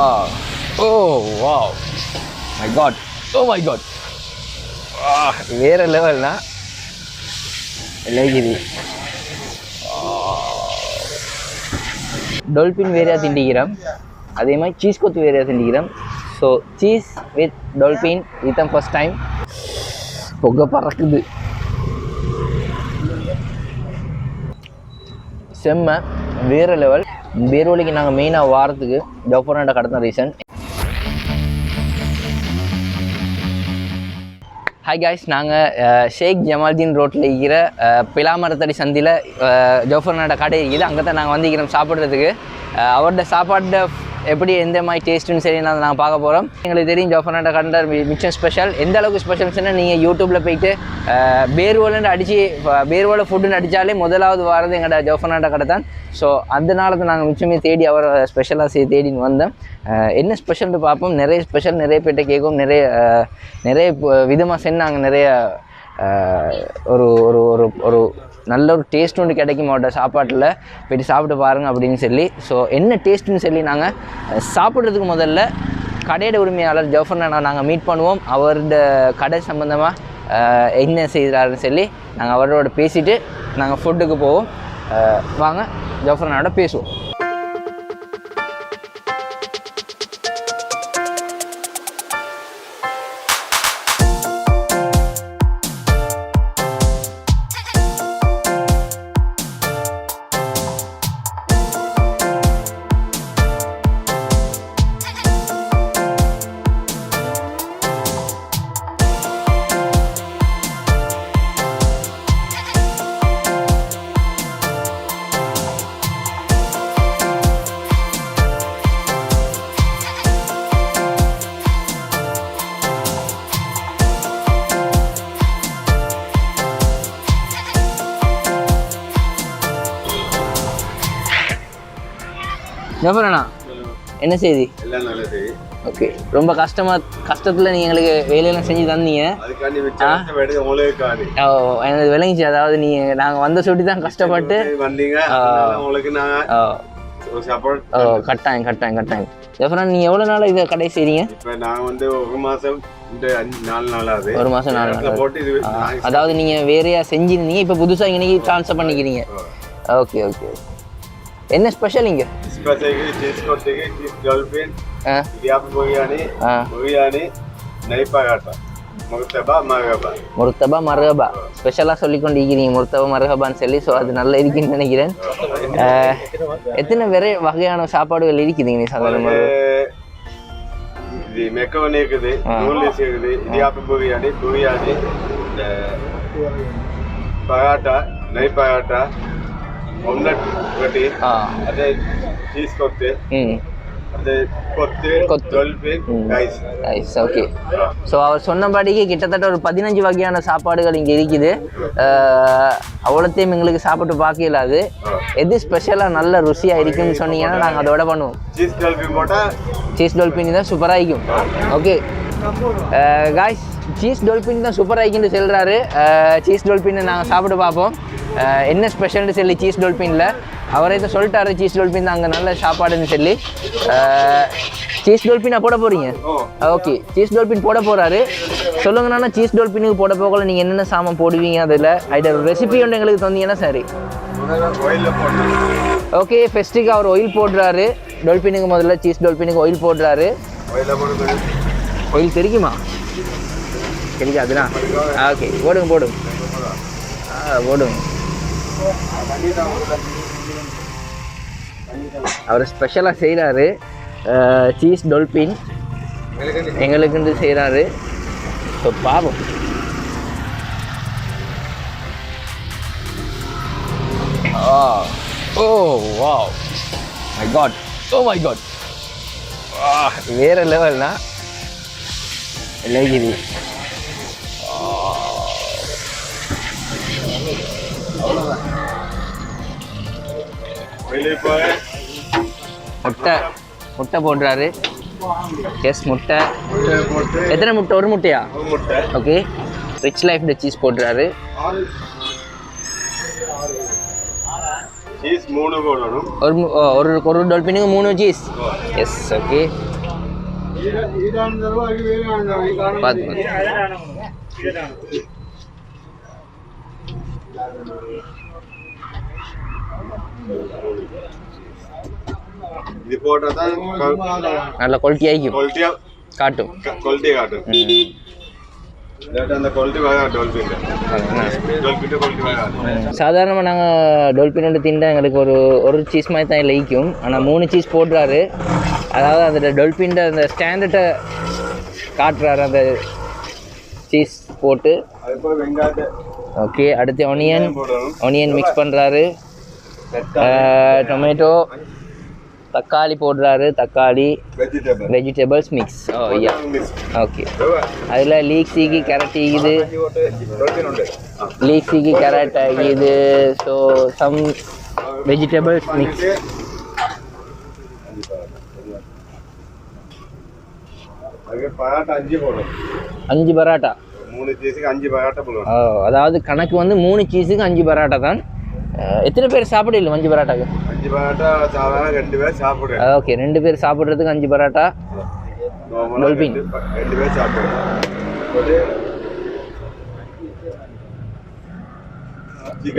Oh wow, my god, oh my god, வேற லெவல்னா like இது dolphin வேறையா திண்டிக்கிறோம், அதே மாதிரி சீஸ் கொத்து வேறையா திண்டிக்கிறோம். ஸோ சீஸ் வித் டால்பின் இதுதான் ஃபர்ஸ்ட் டைம். பொங்க பறக்குது, செம்ம வேறு லெவல். பெருவலிக்கு நாங்கள் மெயினாக வாரத்துக்கு ஜவஹர்னாண்ட கடந்த ரீசன். ஹாய் காய்ஸ், நாங்கள் ஷேக் ஜமால்தீன் ரோட்டில் இருக்கிற பிலாமரத்தடி சந்தியில் ஜவஹர்னாண்ட கடை இருக்குது. அங்கே தான் நாங்கள் வந்துக்கிறோம் சாப்பிட்றதுக்கு. அவரோட சாப்பாடு எப்படி எந்த மாதிரி டேஸ்ட்டுன்னு சரி நாங்கள் பார்க்க போகிறோம். எங்களுக்கு தெரியும் ஜவஹர்னாண்ட கடை மிச்சம் ஸ்பெஷல். எந்த அளவுக்கு ஸ்பெஷல்ஸ்னால் நீங்கள் யூடியூப்பில் போயிட்டு பெருவலன்னு அடித்து பெருவலை ஃபுட்டுன்னு அடித்தாலே முதலாவது வாரது எங்களோட ஜவஹர்னாண்ட கடை தான். ஸோ அதனால தான் நாங்கள் மிச்சமே தேடி அவரை ஸ்பெஷலாக தேடின்னு வந்தோம். என்ன ஸ்பெஷல்னு பார்ப்போம். நிறைய ஸ்பெஷல் நிறைய பேர்ட்ட கேட்கும், நிறைய விதமாக செஞ்சாங்க. நிறைய ஒரு ஒரு ஒரு ஒரு நல்ல ஒரு டேஸ்ட் ஒன்று கிடைக்கும் அவரோட சாப்பாட்டில், போய்ட்டு சாப்பிட்டு பாருங்கள் அப்படின்னு சொல்லி. ஸோ என்ன டேஸ்ட்டுன்னு சொல்லி நாங்கள் சாப்பிட்றதுக்கு முதல்ல கடையோட உரிமையாளர் ஜவஹர்னாண்டை நாங்கள் மீட் பண்ணுவோம். அவரோட கடை சம்மந்தமாக என்ன செய்கிறாருன்னு சொல்லி நாங்கள் அவரோட பேசிவிட்டு நாங்கள் ஃபுட்டுக்கு போவோம். வாங்க ஜவஹர்னாண்டோட பேசுவோம். ஜவஹர்னா என்ன செய்தி? எல்லாம் நல்லது. ஓகே, ரொம்ப கஷ்டத்தில் நீங்கள் எங்களுக்கு வேலையெல்லாம் செஞ்சு தந்தீங்க. எனக்கு விளங்கிச்சு. அதாவது நாங்கள் வந்த சுட்டி தான் கஷ்டப்பட்டு வந்தீங்க. கட்டாயம். ஜவஹர்னா நீங்கள் எவ்வளோ நாள் இதை கடை செய்றீங்க? இப்போ நான் வந்து ஒரு மாதம் 4 நாள் ஆகுது. ஒரு மாதம் 4 நாள். அதாவது நீங்கள் வேறையா செஞ்சிருந்தீங்க, இப்போ புதுசாக இன்னைக்கு ட்ரான்ஸ்ஃபர் பண்ணிக்கிறீங்க. ஓகே. என்ன ஸ்பெஷல் இங்கே? ஸ்பெஷல் சீஸ் கொத்து, சீஸ் டால்பின், பிரியாணி, நைப்பாகாட்டா, முர்த்தபா மர்ஹபா ஸ்பெஷலாக சொல்லி கொண்டு இருக்கிறீங்க. முர்த்தபா மர்ஹபான்னு சொல்லி. ஸோ அது நல்லா இருக்குன்னு நினைக்கிறேன். எத்தனை வகையான சாப்பாடுகள் இருக்குதுங்க? நீ சாதாரணமாக மெக்கவனி இருக்குது, நூல்ஸ் இருக்குது, இடியாப்பம் பிரியாணி, பகாட்டா, நைப்பாகாட்டா, ஒம்லெட் ரொட்டி, அதே சீஸ் கொத்து, அதே கொத்து, டால்பின், ரைஸ். ஓகே. ஸோ அவர் சொன்னபடிக்கு கிட்டத்தட்ட ஒரு 15 வகையான சாப்பாடுகள் இங்கே இருக்குது. அவ்வளோத்தையும் எங்களுக்கு சாப்பிட்டு பார்க்க இல்லாது. எது ஸ்பெஷலாக நல்ல ருசியாக இருக்குன்னு சொன்னீங்கன்னா நாங்கள் அதோட பண்ணுவோம். சீஸ் டால்பின் போட்டால் சீஸ் டால்பின் தான் சூப்பராக இருக்கும். ஓகே காய்ஸ், சீஸ் டால்பின் தான் சூப்பராக இருக்குன்னு சொல்கிறாரு. சீஸ் டால்பின் நாங்கள் சாப்பிட்டு பார்ப்போம் என்ன ஸ்பெஷல்னு சொல்லி. சீஸ் டால்பினில் அவரே தான் சொல்லிட்டாரு, சீஸ் டால்பின் தான் அங்கே நல்ல சாப்பாடுன்னு சொல்லி. சீஸ் டால்பினா போட போகிறீங்க? ஓகே, சீஸ் டால்பின் போட போகிறாரு. சொல்லுங்கண்ணா, சீஸ் டால்பினுக்கு போட போகல நீங்கள் என்னென்ன சாமான் போடுவீங்க? அதில் ஒரு ரெசிபி ஒன்று எங்களுக்கு தந்தீங்கன்னா சரி. ஓகே, ஃபெஸ்ட்டுக்கு அவர் ஆயில் போடுறாரு. டால்பினுக்கு முதல்ல சீஸ் டால்பினுக்கு ஆயில் போடுறாரு. ஆயில் தெரியுமா? தெரியாதுண்ணா. ஓகே, போடுங்க. அவர் ஸ்பெஷலாக செய்கிறாரு. சீஸ் டால்பின் எங்களுக்குன்னு செய்கிறாரு. ஸோ பாவம். வாவ், மை காட், வேறு லெவல்னா லைக் முட்டை போடுறாரு. எஸ், முட்டை. எத்தனை முட்டை? ஒரு முட்டையா? ஓகே. ரிச் லைஃப் சீஸ் போடுறாரு. சீஸ் 3 போடணும். ஒரு டால்பினுக்கு 3 சீஸ். S okay. பாத்து இது போட்டா தான் நல்ல குவாலிட்டி ஆயிக்கும். குவாலிட்டியா காட்டும். குவாலிட்டி காட்டும். அந்த குவாலிட்டி வேற டால்பின். டால்பின் குவாலிட்டி வேற. சாதாரணமாக நாங்கள் டால்பினோட திண்டா எங்களுக்கு ஒரு சீஸ் மாதிரி தான் லைக்கும். ஆனால் 3 சீஸ் போடுறாரு. அதாவது அந்த டால்பின் அந்த ஸ்டாண்டர்டை காட்டுறாரு அந்த சீஸ் போட்டு. அதுக்கப்புறம் வெங்காயத்தை ஓகே. அடுத்து ஆனியன் மிக்ஸ் பண்ணுறாரு. டொமேட்டோ தக்காளி போடுறாரு. தக்காளி வெஜிடபிள்ஸ் மிக்ஸ். ஓகே. அதில் லீக் சீக்கி கேரட் ஆகிது. லீக் சீக்கி கேரட் ஆகிது. So some vegetables mix. Paratha 5 போடணும். 5 பராட்டா. 3 சீஸுக்கு 5 பராட்டா போடணும். அதாவது கணக்கு வந்து 3 சீஸுக்கு 5 பராட்டா தான். எத்தனை பேர் சாப்பிடல 5 பராட்டாக்கு? 5 பராட்டா சாதாரண 2 பேர் சாப்பிடுறாங்க. ஓகே. 2 பேர் சாப்பிட்றதுக்கு 5 பராட்டா. டால்பின் 2 பேர் சாப்பிடுறாங்க.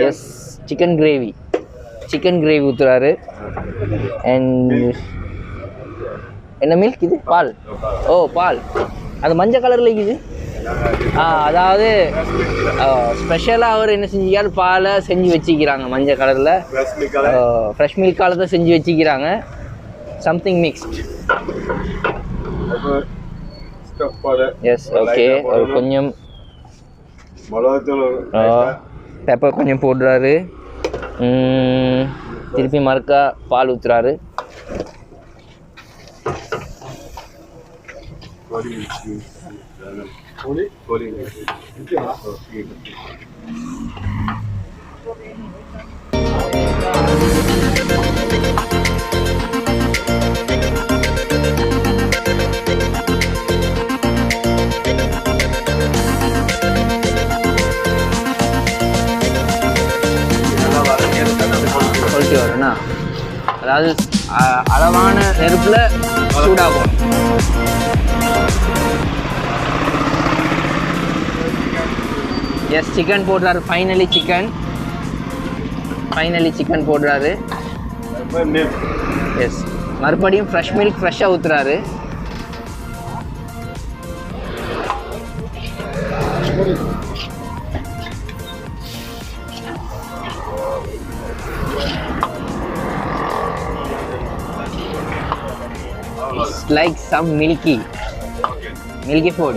எஸ் சிக்கன் கிரேவி ஊற்றுறாரு. அண்ட் என்ன மில்க் இது? பால். ஓ பால். அது மஞ்சள் கலரில் இருக்குது. அதாவது ஸ்பெஷலாக அவர் என்ன செஞ்சுக்காரு, பாலை செஞ்சு வச்சுக்கிறாங்க மஞ்சள் கலரில். ஃப்ரெஷ் மில்க் காலத்தை செஞ்சு வச்சுக்கிறாங்க. Something mixed. S okay. ஒரு கொஞ்சம் பெப்பர் கொஞ்சம் போடுறாரு. திருப்பி மறுக்கா பால் ஊற்றுறாரு. குவாலிட்டி வரும்னா அதாவது அளவான நெருப்புல சூடாகும். எஸ் சிக்கன் போடுறாரு. ஃபைனலி சிக்கன் போடுறாரு. எஸ் மறுபடியும் ஃப்ரெஷ் மில்க் ஃப்ரெஷ்ஷாக ஊற்றுறாரு. It's like some milky food.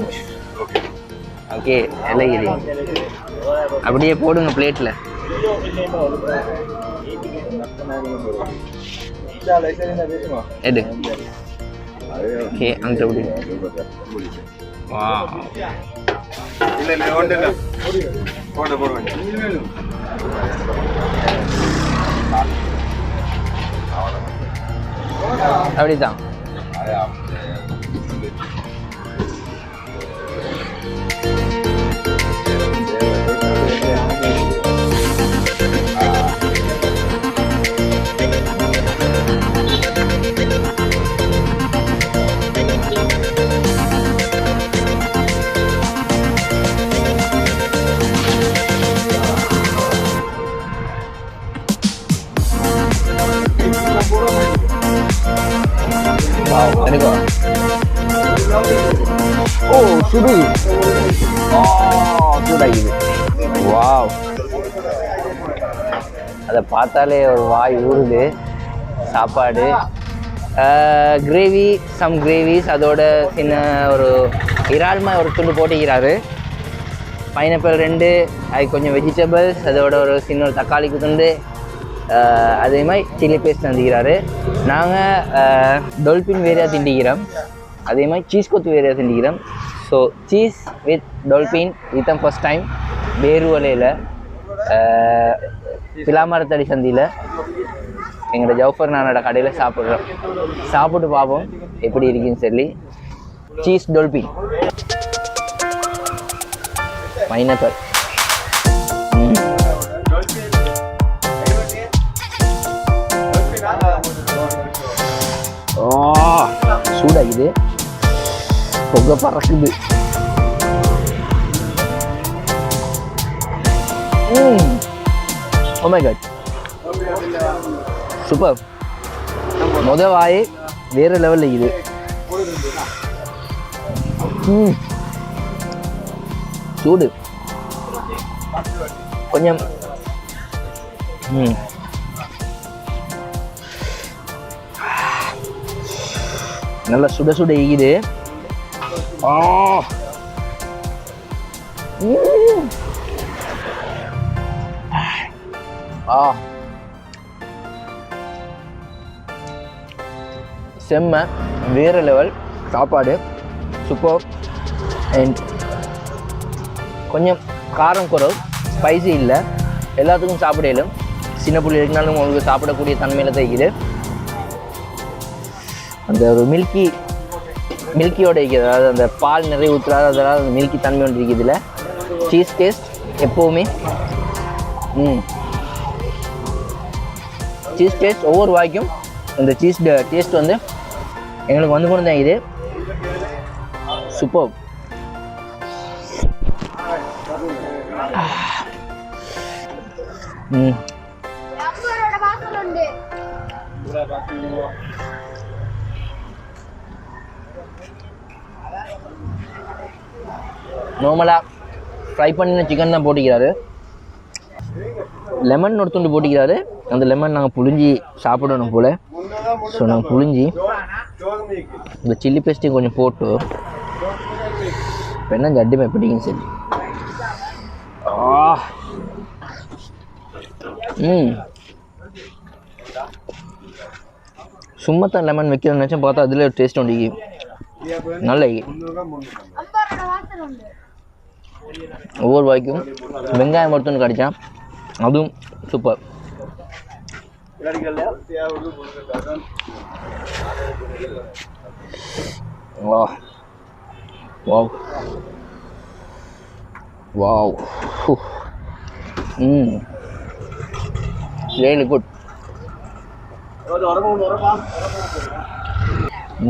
Okay. இலைகிரி அப்படியே போடுங்க பிளேட்டில். எடு. ஓகே. அங்கே எப்படி? வா அப்படிதான். ஓ சுடு. சூடாகிது. வாவ். அதை பார்த்தாலே ஒரு வாய் ஊறுது. சாப்பாடு கிரேவி, சம் கிரேவிஸ், அதோட சின்ன ஒரு இறால்மா ஒரு துண்டு போட்டிக்கிறாரு. பைனாப்பிள் 2, அது கொஞ்சம் வெஜிடபிள்ஸ், அதோட ஒரு சின்ன ஒரு தக்காளிக்கு துண்டு, அதே மாதிரி சில்லி பேஸ்ட் தந்துக்கிறாரு. நாங்கள் டால்பின் வேறையாக திண்டிக்கிறோம். அதே மாதிரி சீஸ் கொத்து வேறையாக திண்டிக்கிறோம். ஸோ சீஸ் வித் டால்பின் இதுதான் ஃபர்ஸ்ட் டைம் பேருவலையில் பிலாமரத்தடி சந்தியில் எங்களோட ஜவுபர் நானோட கடையில் சாப்பிட்டு பார்ப்போம் எப்படி இருக்குன்னு சொல்லி. சீஸ் டால்பின் பைனாப்பிள் சூடாகுது, புகை பறக்குது. Oh my god, super. முத வாய் வேறு லெவலில் இருக்குது. சூடு கொஞ்சம். நல்லா சுட சுட இருக்குது. செம்ம வேறு லெவல் சாப்பாடு, சூப்பர். அண்ட் கொஞ்சம் காரம் குறவு, ஸ்பைசி இல்லை, எல்லாத்துக்கும் சாப்பிடலும். சின்ன புள்ளி இருக்குனாலும் உங்களுக்கு சாப்பிடக்கூடிய தன்மையில் தான் இருக்குது. அந்த ஒரு மில்கியோட இருக்குது, அதாவது அந்த பால் நிறைய ஊற்றுறாது, அதெல்லாம் அந்த மில்கி தன்மை ஒன்று இருக்குது. இதில் சீஸ் டேஸ்ட் எப்போவுமே சீஸ் டேஸ்ட் ஒவ்வொரு வாய்க்கும் இந்த சீஸ் டேஸ்ட் வந்து எங்களுக்கு வந்து கொண்டு தான் இது. சூப்பர். நார்மலாக ஃப்ரை பண்ணின சிக்கன் தான் போட்டிக்கிறாரு. லெமன் ஒரு துண்டு போட்டிக்கிறாரு. அந்த லெமன் நாங்கள் புளிஞ்சி சாப்பிடணும் போல். ஸோ நாங்கள் புளிஞ்சி இந்த சில்லி பேஸ்ட்டையும் கொஞ்சம் போட்டு இப்போ என்ன ஜட்டுமே பிடிக்கும் சரி. சும்மா தான் லெமன் வைக்கிறேன்னு நினச்சா பார்த்தா அதில் ஒரு டேஸ்ட் ஒன்று நல்ல. ஒவ்வொரு வாய்க்கும் வெங்காயம் மருத்துவம் கிடைச்சா அதுவும் super. Wow wow, really good.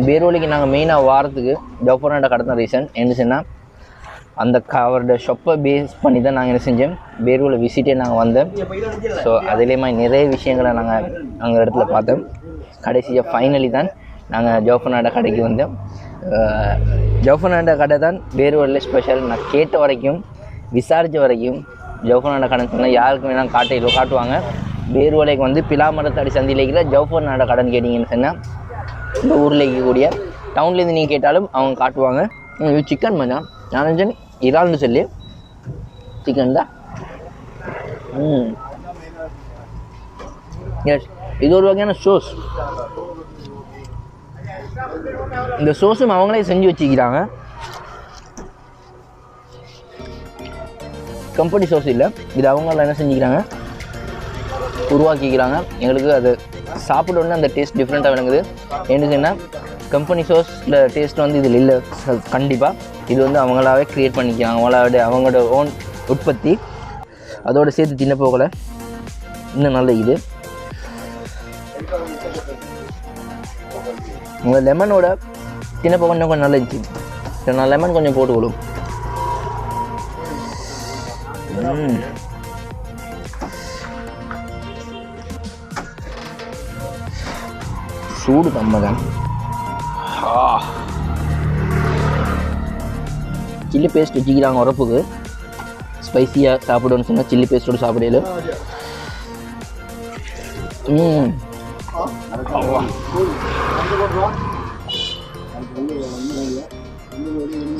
பெருவலிக்கு நாங்கள் மெயினாக வாரத்துக்கு ஜவஹர்னாட்ட கடந்த ரீசன் என்ன சொன்னால் அந்த அவரோட ஷாப்பை பேஸ் பண்ணி தான் நாங்கள் என்ன செஞ்சோம், பெருவலை விசிட்டே நாங்கள் வந்தோம். ஸோ அதுலேயுமே நிறைய விஷயங்களை நாங்கள் அங்கே இடத்துல பார்த்தோம். கடைசியாக ஃபைனலி தான் நாங்கள் ஜவஹர்னாட்ட கடைக்கு வந்தோம். ஜவஹர்னாட்ட கடை தான் பெருவலில் ஸ்பெஷல். நான் கேட்ட வரைக்கும் விசாரித்த வரைக்கும் ஜவஹர்னாட்ட கடைன்னு சொன்னால் யாருக்கும் வேணால் காட்டுவாங்க. பெருவலைக்கு வந்து பிலாமரத்தடி சந்தியில் இருக்கிற ஜவஹர்னாட்ட கடைன்னு கேட்டிங்கன்னு சொன்னால் இந்த ஊரில் இருக்கக்கூடிய டவுன்லேருந்து நீங்கள் கேட்டாலும் அவங்க காட்டுவாங்க. இது சிக்கன் மச்சான், நான் நினச்சேன் இறால்னு சொல்லி. சிக்கன் தான். எஸ், இது ஒரு வகையான சோஸ். இந்த சோஸும் அவங்களே செஞ்சு வச்சுக்கிறாங்க. கம்பெனி சோஸ் இல்லை, இது அவங்களாம் என்ன செஞ்சுக்கிறாங்க, உருவாக்கிக்கிறாங்க. எங்களுக்கு அது சாப்பிடணுன்னு அந்த டேஸ்ட் டிஃப்ரெண்ட்டாக விளங்குது. என்ன சொன்னால் கம்பெனி சோஸில் டேஸ்ட் வந்து இதில் இல்லை கண்டிப்பாக. இது வந்து அவங்களாவே க்ரியேட் பண்ணிக்கிறாங்க, அவங்களோட ஓன் உற்பத்தி. அதோடு சேர்த்து தின்ன போகலை இன்னும் நல்ல. இது உங்கள் லெமனோட தின்ன போக இன்னும் கொஞ்சம் நல்லா இருந்துச்சு. நான் லெமன் கொஞ்சம் போட்டுக்கொள்ளும். சூடு கம்மதான். சில்லி பேஸ்ட் வச்சுக்கிறாங்க உரப்புக்கு. ஸ்பைஸியாக சாப்பிடணும்னு சொன்னால் சில்லி பேஸ்ட்டோடு சாப்பிடல.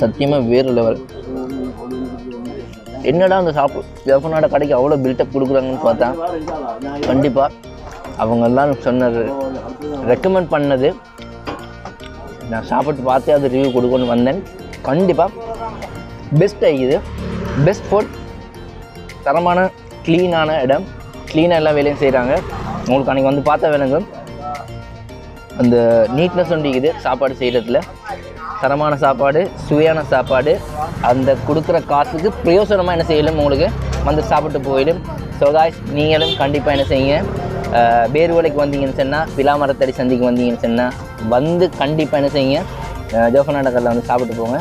சத்தியமாக வேறு லெவல். என்னடா அந்த ஜவஹர்னாட்ட கடைக்கு அவ்வளோ பில்டப் கொடுக்குறாங்கன்னு பார்த்தா கண்டிப்பாக அவங்கெல்லாம் சொன்னது ரெக்கமெண்ட் பண்ணது நான் சாப்பிட்டு பார்த்து அது ரிவ்யூ கொடுக்கணும்னு வந்தேன். கண்டிப்பாக பெஸ்ட் ஆகிக்குது. பெஸ்ட் ஃபுட், தரமான க்ளீனான இடம், க்ளீனாக எல்லா வேலையும் செய்கிறாங்க. உங்களுக்கு அன்றைக்கி வந்து பார்த்தா வேணுங்க அந்த நீட்னஸ் ஒன்றிக்குது சாப்பாடு செய்கிறதுல. தரமான சாப்பாடு, சுவையான சாப்பாடு, அந்த கொடுக்குற காசுக்கு பிரயோசனமாக என்ன செய்யலும் உங்களுக்கு வந்து சாப்பிட்டு போயிடும். ஸோ காய்ஸ், நீங்களும் கண்டிப்பாக என்ன செய்யுங்க, பெருவலைக்கு வந்தீங்கன்னு சொன்னால், பிலாமரத்தடி சந்திக்கு வந்தீங்கன்னு சொன்னால் வந்து கண்டிப்பாக என்ன செய்யுங்க ஜோஃபர்னாட கடையில் வந்து சாப்பிட்டு போங்க.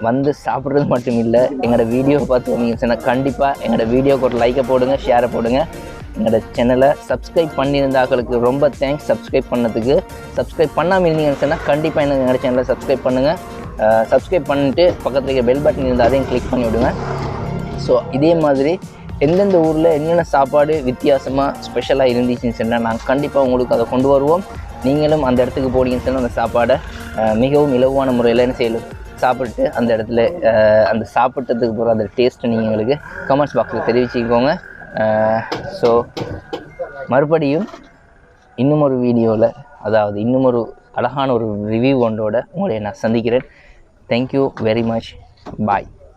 வந்து சாப்பிட்றது மட்டும் இல்லை, எங்களோட வீடியோ பார்த்து வந்தீங்கன்னு சொன்னால் கண்டிப்பாக எங்களோட வீடியோக்கு ஒரு லைக்கை போடுங்க, ஷேரை போடுங்க. எங்களோட சேனலை சப்ஸ்கிரைப் பண்ணியிருந்தாக்களுக்கு ரொம்ப தேங்க்ஸ். சப்ஸ்கிரைப் பண்ணதுக்கு. சப்ஸ்கிரைப் பண்ணாமல் இருந்தீங்கன்னு சொன்னால் கண்டிப்பாக எங்களோட சேனலை சப்ஸ்கிரைப் பண்ணுங்கள். சப்ஸ்கிரைப் பண்ணிட்டு பக்கத்தில் இருக்க பெல் பட்டன் இருந்தால் அதையும் கிளிக் பண்ணி விடுங்க. ஸோ இதே மாதிரி எந்தெந்த ஊரில் என்னென்ன சாப்பாடு வித்தியாசமாக ஸ்பெஷலாக இருந்துச்சுன்னு சொன்னால் நாங்கள் கண்டிப்பாக உங்களுக்கு அதை கொண்டு வருவோம். நீங்களும் அந்த இடத்துக்கு போனீங்கன்னு சொன்னால் அந்த சாப்பாடை மிகவும் இலவான முறையில் என்ன செய்யலாம் சாப்பிட்டு அந்த இடத்துல அந்த சாப்பிட்டதுக்கு போகிற அந்த டேஸ்ட்டை நீங்கள் எங்களுக்கு கமெண்ட்ஸ் பாக்ஸில் தெரிவிச்சுக்கோங்க. ஸோ மறுபடியும் இன்னும் ஒரு வீடியோவில், அதாவது இன்னும் ஒரு அழகான ஒரு ரிவ்யூ ஒன்றோட உங்களை நான் சந்திக்கிறேன். Thank you very much. பாய்.